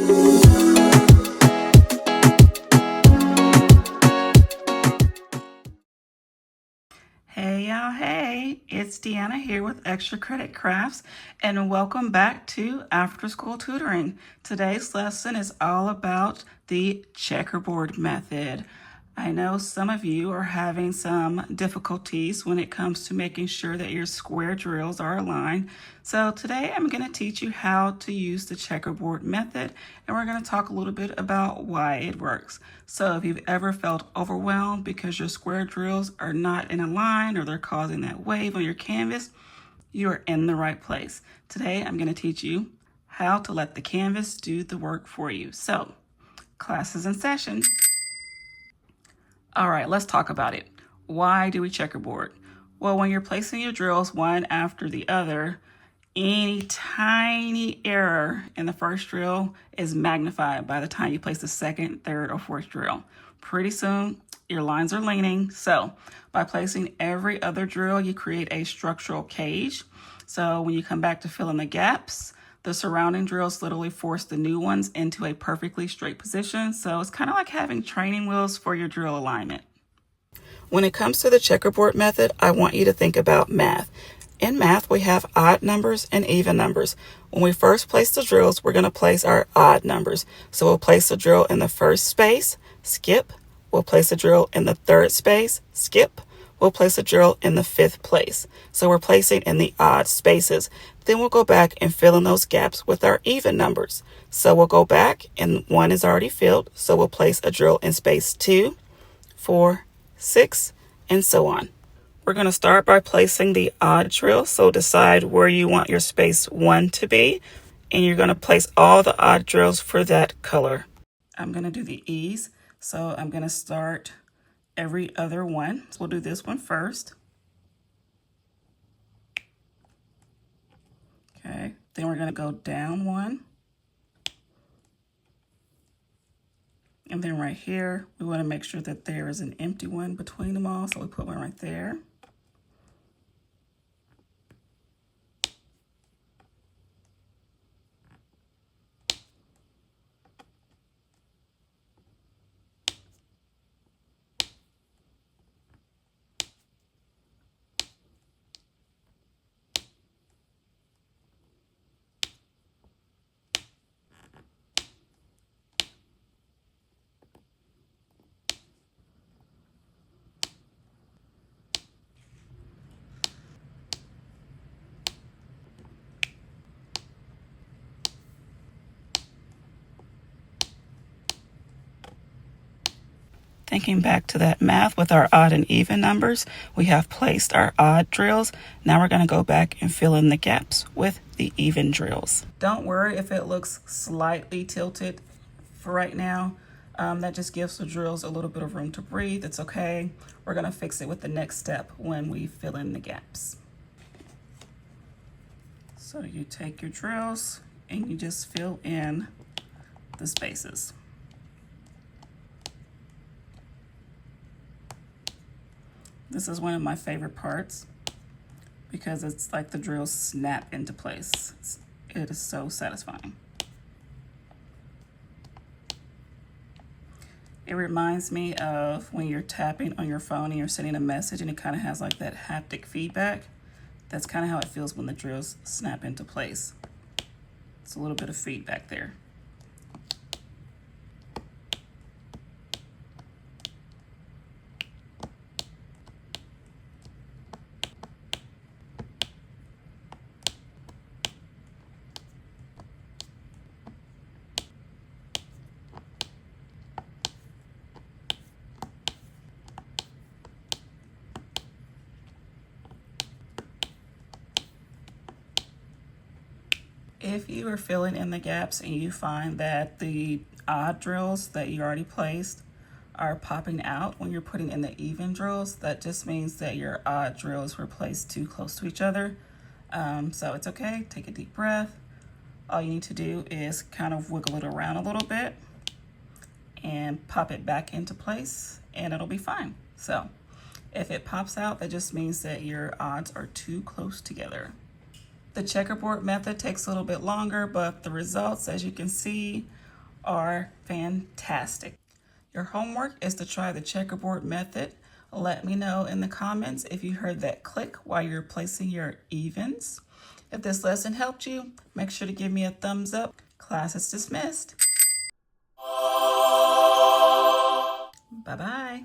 Hey y'all, hey, it's Deanna here with Extra Credit Crafts, and welcome back to After School Tutoring. Today's lesson is all about the checkerboard method. I know some of you are having some difficulties when it comes to making sure that your square drills are aligned. So today I'm going to teach you how to use the checkerboard method, and we're going to talk a little bit about why it works. So if you've ever felt overwhelmed because your square drills are not in a line or they're causing that wave on your canvas, you are in the right place. Today I'm going to teach you how to let the canvas do the work for you. So class is in session. All right, let's talk about it. Why do we checkerboard? Well, when you're placing your drills one after the other, any tiny error in the first drill is magnified by the time you place the second, third, or fourth drill. Pretty soon, your lines are leaning. So by placing every other drill, you create a structural cage. So when you come back to fill in the gaps, the surrounding drills literally force the new ones into a perfectly straight position. So it's kind of like having training wheels for your drill alignment. When it comes to the checkerboard method, I want you to think about math. In math, we have odd numbers and even numbers. When we first place the drills, we're going to place our odd numbers. So we'll place the drill in the first space, skip. We'll place the drill in the third space, skip. We'll place a drill in the fifth place. So we're placing in the odd spaces. Then we'll go back and fill in those gaps with our even numbers. So we'll go back and one is already filled. So we'll place a drill in space 2, 4, 6, and so on. We're going to start by placing the odd drill. So decide where you want your space 1 to be. And you're going to place all the odd drills for that color. I'm going to do the E's. So I'm going to start every other one. So we'll do this one first. Okay, then we're going to go down one. And then right here, we want to make sure that there is an empty one between them all. So we put one right there. Thinking back to that math with our odd and even numbers, we have placed our odd drills. Now we're going to go back and fill in the gaps with the even drills. Don't worry if it looks slightly tilted for right now. That just gives the drills a little bit of room to breathe. It's okay. We're going to fix it with the next step when we fill in the gaps. So you take your drills and you just fill in the spaces. This is one of my favorite parts because it's like the drills snap into place. It is so satisfying. It reminds me of when you're tapping on your phone and you're sending a message and it kind of has like that haptic feedback. That's kind of how it feels when the drills snap into place. It's a little bit of feedback there. If you are filling in the gaps and you find that the odd drills that you already placed are popping out when you're putting in the even drills, that just means that your odd drills were placed too close to each other. So it's okay, take a deep breath. All you need to do is kind of wiggle it around a little bit and pop it back into place and it'll be fine. So if it pops out, that just means that your odds are too close together. The checkerboard method takes a little bit longer, but the results, as you can see, are fantastic. Your homework is to try the checkerboard method. Let me know in the comments if you heard that click while you're placing your evens. If this lesson helped you, make sure to give me a thumbs up. Class is dismissed. Bye-bye.